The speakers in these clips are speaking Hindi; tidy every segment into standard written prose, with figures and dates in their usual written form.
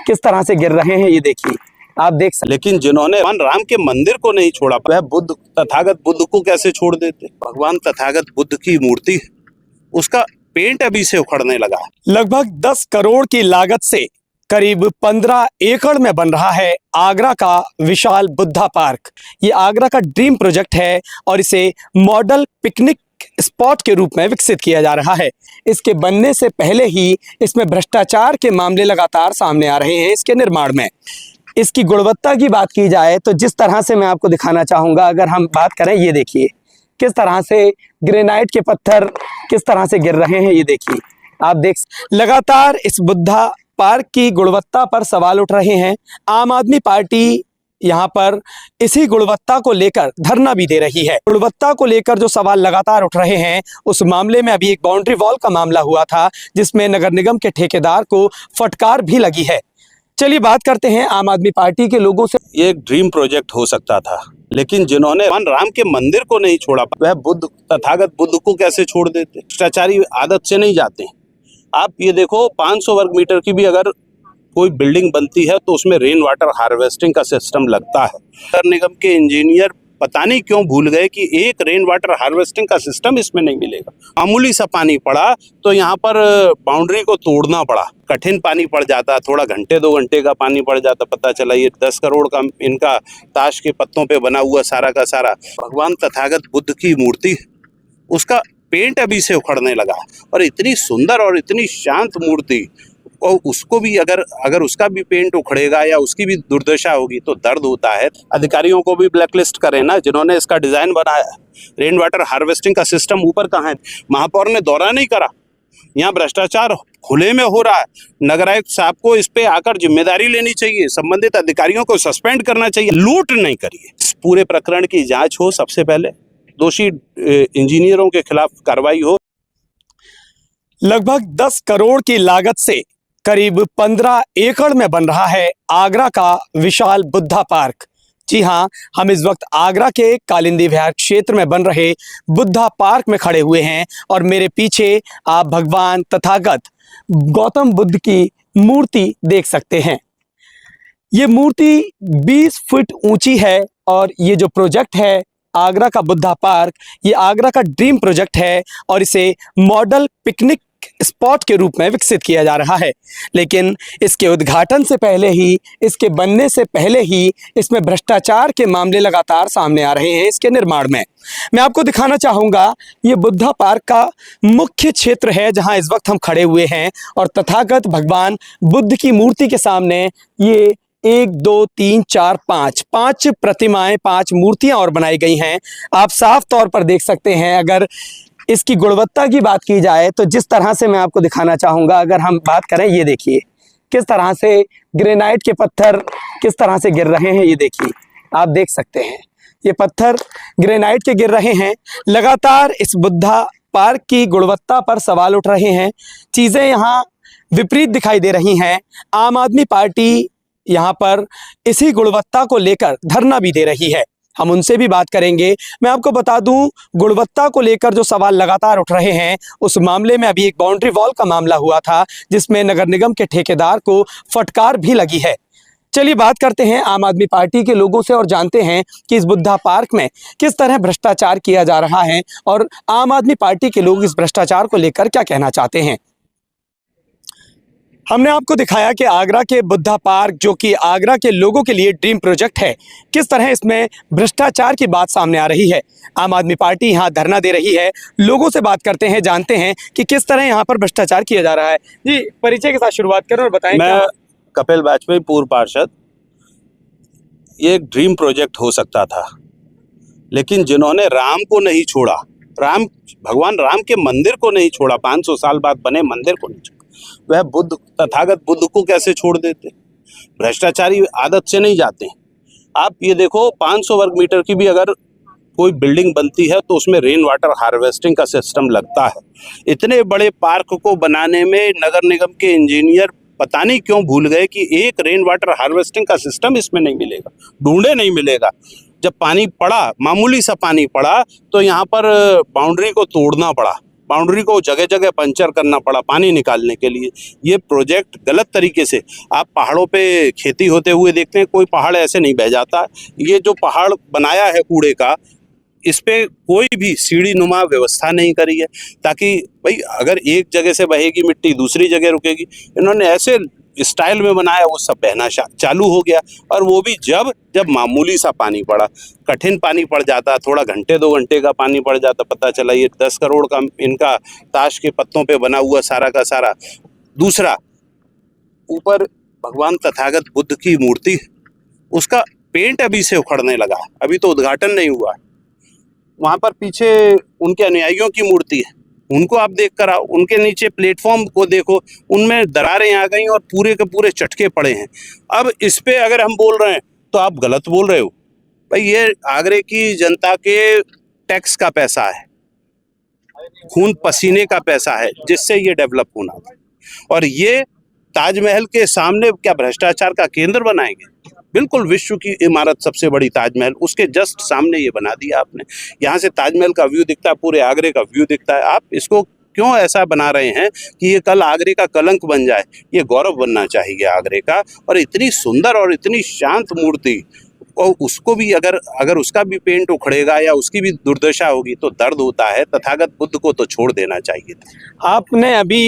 किस तरह से गिर रहे हैं, ये देखिए, आप देख सकते। लेकिन जिन्होंने भगवान राम के मंदिर को नहीं छोड़ा, वह बुद्ध, तथागत बुद्ध को कैसे छोड़ देते। भगवान तथागत बुद्ध की मूर्ति, उसका पेंट अभी से उखड़ने लगा। लगभग 10 करोड़ की लागत से करीब 15 एकड़ में बन रहा है आगरा का विशाल बुद्धा पार्क। ये आगरा का ड्रीम प्रोजेक्ट है और इसे मॉडल पिकनिक स्पॉट के रूप में विकसित किया जा रहा है। इसके बनने से पहले ही इसमें भ्रष्टाचार के मामले लगातार सामने आ रहे हैं। इसके निर्माण में इसकी गुणवत्ता की बात की जाए तो जिस तरह से मैं आपको दिखाना चाहूँगा, अगर हम बात करें, ये देखिए किस तरह से ग्रेनाइट के पत्थर किस तरह से गिर रहे हैं, ये देखिए, आप देख। लगातार इस बुद्धा पार्क की गुणवत्ता पर सवाल उठ रहे हैं। आम आदमी पार्टी यहाँ पर इसी गुणवत्ता को लेकर धरना भी दे रही है। गुणवत्ता को लेकर जो सवाल लगातार उठ रहे हैं, उस मामले में अभी एक बाउंड्री वॉल का मामला हुआ था जिसमें नगर निगम के ठेकेदार को फटकार भी लगी है। चलिए बात करते हैं आम आदमी पार्टी के लोगों से। ये एक ड्रीम प्रोजेक्ट हो सकता था, लेकिन जिन्होंने भगवान राम के मंदिर को नहीं छोड़ा, वह बुद्ध, तथागत बुद्ध को कैसे छोड़ देते। भ्रष्टाचारी आदत से नहीं जाते। आप ये देखो, 500 वर्ग मीटर की भी अगर कोई बिल्डिंग बनती है तो उसमें रेन वाटर हार्वेस्टिंग का सिस्टम लगता है। नगर निगम के इंजीनियर पता नहीं क्यों भूल गए कि एक रेन वाटर हार्वेस्टिंग का सिस्टम इसमें नहीं मिलेगा। मामूली सा पानी पड़ा तो यहाँ पर बाउंड्री को तोड़ना पड़ा। कठिन पानी पड़ जाता, थोड़ा घंटे 2 घंटे का पानी पड़ जाता, पता चला ये 10 करोड़ का इनका ताश के पत्तों पे बना हुआ सारा का सारा भगवान तथागत बुद्ध की मूर्ति, उसका पेंट अभी से उखड़ने लगा। और इतनी सुंदर और इतनी शांत मूर्ति, और उसको भी अगर उसका भी पेंट उखड़ेगा या उसकी भी दुर्दशा होगी तो दर्द होता है। अधिकारियों को भी ब्लैकलिस्ट करें ना, जिन्होंने इसका डिजाइन बनाया। रेन वाटर हार्वेस्टिंग का सिस्टम ऊपर कहाँ है? महापौर ने दौरा नहीं करा। यहाँ भ्रष्टाचार खुले में हो रहा है। नगर आयुक्त साहब को इस पे आकर जिम्मेदारी लेनी चाहिए, संबंधित अधिकारियों को सस्पेंड करना चाहिए। लूट नहीं करिए। इस पूरे प्रकरण की जांच हो, सबसे पहले दोषी इंजीनियरों के खिलाफ कार्रवाई हो। लगभग 10 करोड़ की लागत से करीब 15 एकड़ में बन रहा है आगरा का विशाल बुद्धा पार्क। जी हाँ, हम इस वक्त आगरा के कालिंदी विहार क्षेत्र में बन रहे बुद्धा पार्क में खड़े हुए हैं और मेरे पीछे आप भगवान तथागत गौतम बुद्ध की मूर्ति देख सकते हैं। ये मूर्ति 20 फुट ऊंची है और ये जो प्रोजेक्ट है आगरा का बुद्धा पार्क, ये आगरा का ड्रीम प्रोजेक्ट है और इसे मॉडल पिकनिक स्पॉट के रूप में विकसित किया जा रहा है। लेकिन इसके उद्घाटन से पहले ही, इसके बनने से पहले ही इसमें भ्रष्टाचार के मामले लगातार सामने आ रहे हैं। इसके निर्माण में मैं आपको दिखाना चाहूँगा, ये बुद्धा पार्क का मुख्य क्षेत्र है जहां इस वक्त हम खड़े हुए हैं और तथागत भगवान बुद्ध की मूर्ति के सामने ये 1 2 3 4 5 प्रतिमाएं, 5 मूर्तियां और बनाई गई हैं। आप साफ तौर पर देख सकते हैं। अगर इसकी गुणवत्ता की बात की जाए तो जिस तरह से मैं आपको दिखाना चाहूँगा, अगर हम बात करें, ये देखिए किस तरह से ग्रेनाइट के पत्थर किस तरह से गिर रहे हैं, ये देखिए, आप देख सकते हैं। ये पत्थर ग्रेनाइट के गिर रहे हैं। लगातार इस बुद्धा पार्क की गुणवत्ता पर सवाल उठ रहे हैं। चीज़ें यहाँ विपरीत दिखाई दे रही हैं। आम आदमी पार्टी यहाँ पर इसी गुणवत्ता को लेकर धरना भी दे रही है। हम उनसे भी बात करेंगे। मैं आपको बता दूं, गुणवत्ता को लेकर जो सवाल लगातार उठ रहे हैं, उस मामले में अभी एक बाउंड्री वॉल का मामला हुआ था जिसमें नगर निगम के ठेकेदार को फटकार भी लगी है। चलिए बात करते हैं आम आदमी पार्टी के लोगों से और जानते हैं कि इस बुद्धा पार्क में किस तरह भ्रष्टाचार किया जा रहा है और आम आदमी पार्टी के लोग इस भ्रष्टाचार को लेकर क्या कहना चाहते हैं। हमने आपको दिखाया कि आगरा के बुद्धा पार्क, जो कि आगरा के लोगों के लिए ड्रीम प्रोजेक्ट है, किस तरह इसमें भ्रष्टाचार की बात सामने आ रही है। आम आदमी पार्टी यहाँ धरना दे रही है। लोगों से बात करते हैं, जानते हैं कि किस तरह यहाँ पर भ्रष्टाचार किया जा रहा है। जी, परिचय के साथ शुरुआत करें और बताएं। मैं कपिल वाजपेयी, पूर्व पार्षद। ये एक ड्रीम प्रोजेक्ट हो सकता था, लेकिन जिन्होंने राम को नहीं छोड़ा, भगवान राम के मंदिर को नहीं छोड़ा, 500 साल बाद बने मंदिर को नहीं छोड़ा, वह बुद्ध, तथागत बुद्ध को कैसे छोड़ देते। भ्रष्टाचारी आदत से नहीं जाते। आप ये देखो, 500 वर्ग मीटर की भी अगर कोई बिल्डिंग बनती है तो उसमें रेन वाटर हार्वेस्टिंग का सिस्टम लगता है। इतने बड़े पार्क को बनाने में नगर निगम के इंजीनियर पता नहीं क्यों भूल गए कि एक रेन वाटर हार्वेस्टिंग का सिस्टम इसमें नहीं मिलेगा, ढूंढे नहीं मिलेगा। जब पानी पड़ा, मामूली सा पानी पड़ा, तो यहाँ पर बाउंड्री को तोड़ना पड़ा। बाउंड्री को जगह जगह पंचर करना पड़ा पानी निकालने के लिए। ये प्रोजेक्ट गलत तरीके से, आप पहाड़ों पे खेती होते हुए देखते हैं, कोई पहाड़ ऐसे नहीं बह जाता। ये जो पहाड़ बनाया है कूड़े का, इस पे कोई भी सीढ़ी नुमा व्यवस्था नहीं करी है, ताकि भाई अगर एक जगह से बहेगी मिट्टी दूसरी जगह रुकेगी। इन्होंने ऐसे स्टाइल में बनाया, वो सब बहना चालू हो गया। और वो भी जब मामूली सा पानी पड़ा, कठिन पानी पड़ जाता, थोड़ा घंटे 2 घंटे का पानी पड़ जाता, पता चला ये 10 करोड़ का इनका ताश के पत्तों पे बना हुआ सारा का सारा। दूसरा, ऊपर भगवान तथागत बुद्ध की मूर्ति, उसका पेंट अभी से उखड़ने लगा, अभी तो उद्घाटन नहीं हुआ। वहाँ पर पीछे उनके अनुयायियों की मूर्ति है, उनको आप देख कर आओ। उनके नीचे प्लेटफॉर्म को देखो, उनमें दरारें आ गई और पूरे के पूरे चटके पड़े हैं। अब इस पे अगर हम बोल रहे हैं तो आप गलत बोल रहे हो। भाई ये आगरे की जनता के टैक्स का पैसा है, खून पसीने का पैसा है, जिससे ये डेवलप होना था। और ये ताजमहल के सामने क्या भ्रष्टाचार का केंद्र बनाएंगे? बिल्कुल विश्व की इमारत सबसे बड़ी ताजमहल, उसके जस्ट सामने ये बना दिया आपने। यहाँ से ताजमहल का व्यू दिखता है, पूरे आगरे का व्यू दिखता है। आप इसको क्यों ऐसा बना रहे हैं कि ये कल आगरे का कलंक बन जाए? ये गौरव बनना चाहिए आगरे का। और इतनी सुंदर और इतनी शांत मूर्ति, और उसको भी अगर उसका भी पेंट उखड़ेगा या उसकी भी दुर्दशा होगी तो दर्द होता है। तथागत बुद्ध को तो छोड़ देना चाहिए था। आपने अभी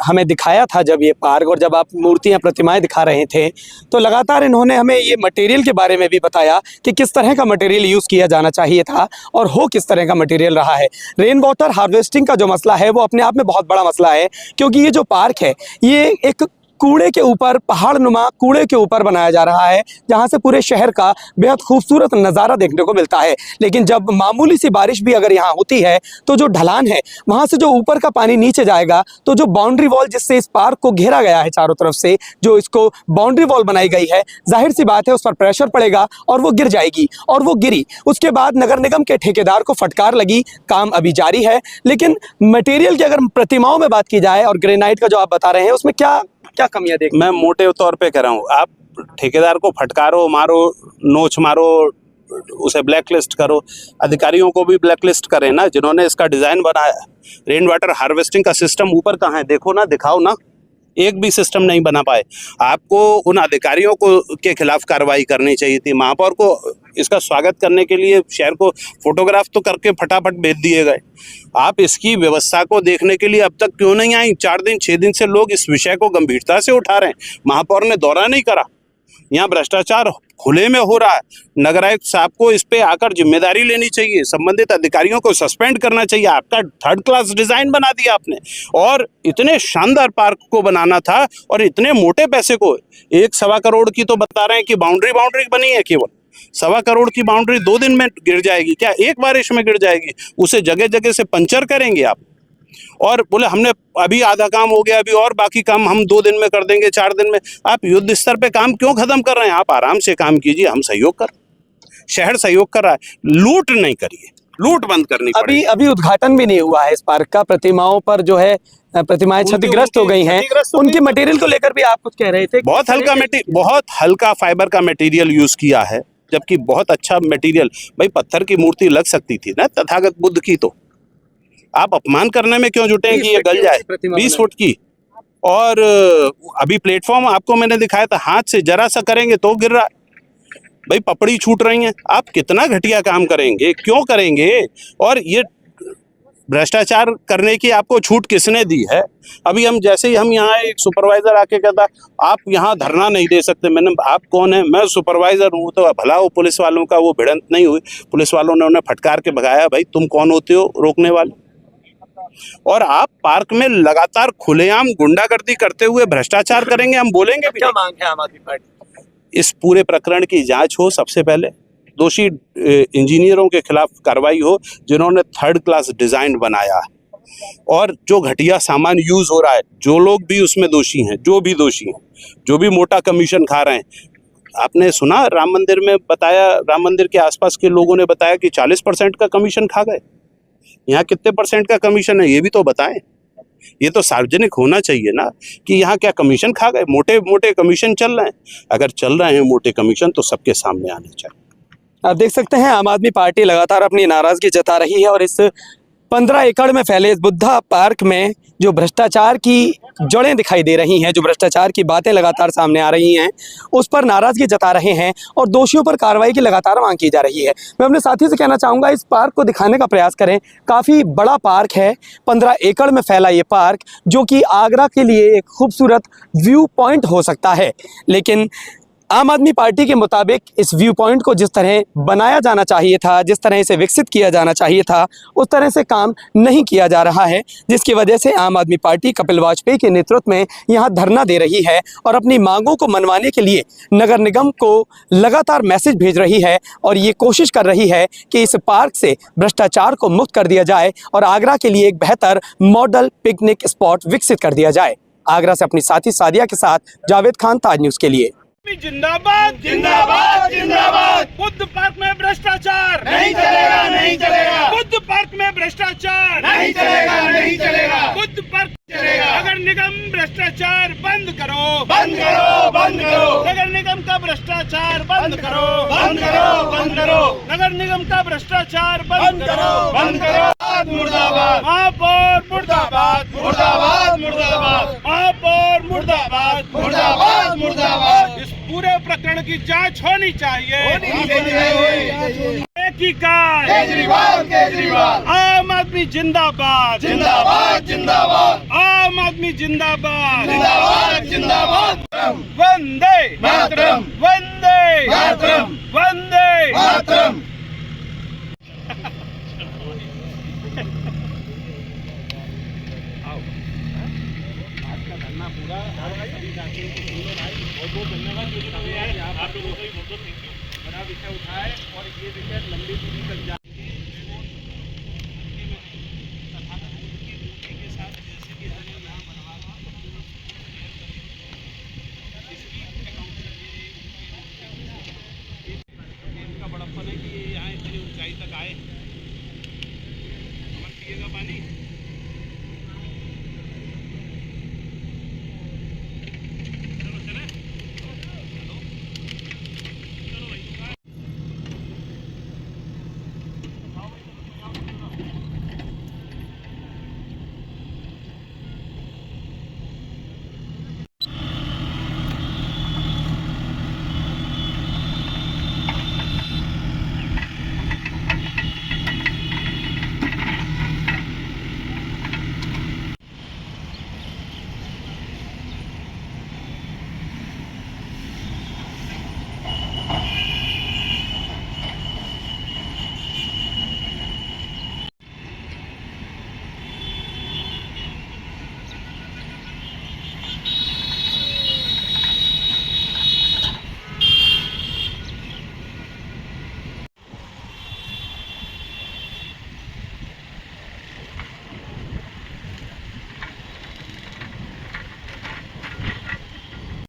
हमें दिखाया था जब ये पार्क, और जब आप मूर्तियां प्रतिमाएं दिखा रहे थे, तो लगातार इन्होंने हमें ये मटेरियल के बारे में भी बताया कि किस तरह का मटेरियल यूज़ किया जाना चाहिए था और हो किस तरह का मटेरियल रहा है। रेन वाटर हार्वेस्टिंग का जो मसला है वो अपने आप में बहुत बड़ा मसला है, क्योंकि ये जो पार्क है ये एक कूड़े के ऊपर, पहाड़ नुमा कूड़े के ऊपर बनाया जा रहा है, जहां से पूरे शहर का बेहद खूबसूरत नज़ारा देखने को मिलता है। लेकिन जब मामूली सी बारिश भी अगर यहाँ होती है तो जो ढलान है वहां से जो ऊपर का पानी नीचे जाएगा, तो जो बाउंड्री वॉल जिससे इस पार्क को घेरा गया है चारों तरफ से, जो इसको बाउंड्री वॉल बनाई गई है, जाहिर सी बात है उस पर प्रेशर पड़ेगा और वो गिर जाएगी। और वो गिरी, उसके बाद नगर निगम के ठेकेदार को फटकार लगी, काम अभी जारी है। लेकिन मटेरियल की अगर प्रतिमाओं में बात की जाए और ग्रेनाइट का जो आप बता रहे हैं, उसमें क्या कमियां देख? मैं मोटे तौर पे कह रहा हूँ, आप ठेकेदार को फटकारो, मारो, नोच मारो, उसे ब्लैकलिस्ट करो, अधिकारियों को भी ब्लैकलिस्ट करें ना, जिन्होंने इसका डिजाइन बनाया। रेन वाटर हार्वेस्टिंग का सिस्टम ऊपर कहाँ है? देखो ना, दिखाओ ना। एक भी सिस्टम नहीं बना पाए। आपको उन अधिकारियों को के खिलाफ कार्रवाई करनी चाहिए थी। महापौर को इसका स्वागत करने के लिए शहर को फोटोग्राफ तो करके फटाफट भेज दिए गए। आप इसकी व्यवस्था को देखने के लिए अब तक क्यों नहीं आई? 4 दिन 6 दिन से लोग इस विषय को गंभीरता से उठा रहे हैं। महापौर ने दौरा नहीं करा। यहाँ भ्रष्टाचार खुले में हो रहा है। नगर आयुक्त साहब को इस पे आकर जिम्मेदारी लेनी चाहिए, संबंधित अधिकारियों को सस्पेंड करना चाहिए। आपका 3rd क्लास डिजाइन बना दिया आपने, और इतने शानदार पार्क को बनाना था और इतने मोटे पैसे को, 1-1.25 करोड़ की तो बता रहे हैं कि बाउंड्री बनी है केवल। 1.25 करोड़ की बाउंड्री 2 दिन में गिर जाएगी क्या? एक बारिश में गिर जाएगी? उसे जगह जगह से पंचर करेंगे आप, और बोले हमने अभी आधा काम हो गया, अभी और बाकी काम हम 2 दिन में कर देंगे, 4 दिन में। आप युद्ध स्तर पे काम क्यों खत्म कर रहे हैं? आप आराम से काम कीजिए, हम सहयोग कर, शहर सहयोग कर रहा है। लूट नहीं करिए, लूट बंद करनी पड़ेगी। अभी उद्घाटन भी नहीं हुआ है इस पार्क का। प्रतिमाओं पर जो है, प्रतिमाएं क्षतिग्रस्त हो गई हैं, उनके मटेरियल को लेकर भी आप कुछ कह रहे थे। बहुत हल्का फाइबर का मटेरियल यूज किया है, जबकि बहुत अच्छा मटेरियल। भाई पत्थर की मूर्ति लग सकती थी ना तथागत बुद्ध की, तो आप अपमान करने में क्यों जुटे हैं कि ये गल जाए? 20 फुट की। और अभी प्लेटफॉर्म आपको मैंने दिखाया था, हाथ से जरा सा करेंगे तो गिर रहा है। भाई पपड़ी छूट रही हैं। आप कितना घटिया काम करेंगे, क्यों करेंगे? और ये भ्रष्टाचार करने की आपको छूट किसने दी है? अभी हम जैसे ही हम यहाँ, एक सुपरवाइजर आके कहता आप यहाँ धरना नहीं दे सकते। मैंने, आप कौन है? मैं सुपरवाइजर हूँ। तो भला वो पुलिस वालों का वो भिड़ंत नहीं हुई, पुलिस वालों ने उन्हें फटकार के भगाया। भाई तुम कौन होते हो रोकने वाले? और आप पार्क में लगातार खुलेआम गुंडागर्दी करते हुए भ्रष्टाचार करेंगे, हम बोलेंगे भी? क्या मांग है आम आदमी पार्टी? इस पूरे प्रकरण की जांच हो, सबसे पहले दोषी इंजीनियरों के खिलाफ कार्रवाई हो जिन्होंने 3rd क्लास डिजाइन बनाया, और जो घटिया सामान यूज हो रहा है, जो लोग भी उसमें दोषी हैं, जो भी मोटा कमीशन खा रहे हैं। आपने सुना राम मंदिर में बताया, राम मंदिर के आसपास के लोगों ने बताया कि 40% का कमीशन खा गए। यहाँ कितने % का कमीशन है ये भी तो बताएं। ये तो सार्वजनिक होना चाहिए ना कि यहाँ क्या कमीशन खा गए। मोटे मोटे कमीशन चल रहे हैं। अगर चल रहे हैं मोटे कमीशन तो सबके सामने आने चाहिए। आप देख सकते हैं आम आदमी पार्टी लगातार अपनी नाराजगी जता रही है, और इस 15 एकड़ में फैले इस बुद्धा पार्क में जो भ्रष्टाचार की जड़ें दिखाई दे रही हैं, जो भ्रष्टाचार की बातें लगातार सामने आ रही हैं, उस पर नाराजगी जता रहे हैं और दोषियों पर कार्रवाई की लगातार मांग की जा रही है। मैं अपने साथी से कहना चाहूँगा इस पार्क को दिखाने का प्रयास करें। काफ़ी बड़ा पार्क है, 15 एकड़ में फैला ये पार्क, जो कि आगरा के लिए एक खूबसूरत व्यू पॉइंट हो सकता है। लेकिन आम आदमी पार्टी के मुताबिक इस व्यू पॉइंट को जिस तरह बनाया जाना चाहिए था, जिस तरह इसे विकसित किया जाना चाहिए था, उस तरह से काम नहीं किया जा रहा है, जिसकी वजह से आम आदमी पार्टी कपिल वाजपेयी के नेतृत्व में यहाँ धरना दे रही है और अपनी मांगों को मनवाने के लिए नगर निगम को लगातार मैसेज भेज रही है और ये कोशिश कर रही है कि इस पार्क से भ्रष्टाचार को मुक्त कर दिया जाए और आगरा के लिए एक बेहतर मॉडल पिकनिक स्पॉट विकसित कर दिया जाए। आगरा से अपनी साथी सादिया के साथ जावेद खान, ताज न्यूज़ के लिए। जिंदाबाद जिंदाबाद जिंदाबाद। बुद्ध पार्क में भ्रष्टाचार नहीं चलेगा, नहीं चलेगा। बुद्ध पार्क में भ्रष्टाचार नहीं चलेगा, नहीं चलेगा। बुद्ध पार्क चलेगा। नगर निगम भ्रष्टाचार बंद करो, बंद करो, बंद करो। नगर निगम का भ्रष्टाचार बंद करो, बंद करो, बंद करो। नगर निगम का भ्रष्टाचार बंद करो, बंद करो। मुर्दाबाद महापौर, मुर्दाबाद, मुर्दाबाद, मुर्दाबाद। महापौर मुर्दाबाद, मुर्दाबाद, मुर्दाबाद। इस पूरे प्रकरण की जांच होनी चाहिए, एक ही कार केजरीवाल, केजरीवाल। आम आदमी जिंदाबाद, जिंदाबाद, जिंदाबाद। आम आदमी जिंदाबाद, जिंदाबाद, जिंदाबाद। वंदे मातरम, वंदे मातरम, वंदे मातरम। बहुत धन्यवाद जो समय आए, आप लोगों का भी बहुत बहुत थैंक यू। बड़ा विषय उठाए और ये विषय लंबी दूरी तक जा के साथ जैसे कि हमने यहाँ बनवा इनका बड़प्पन है कि ये यहाँ इतनी ऊंचाई तक आए। समझ पिएगा पानी।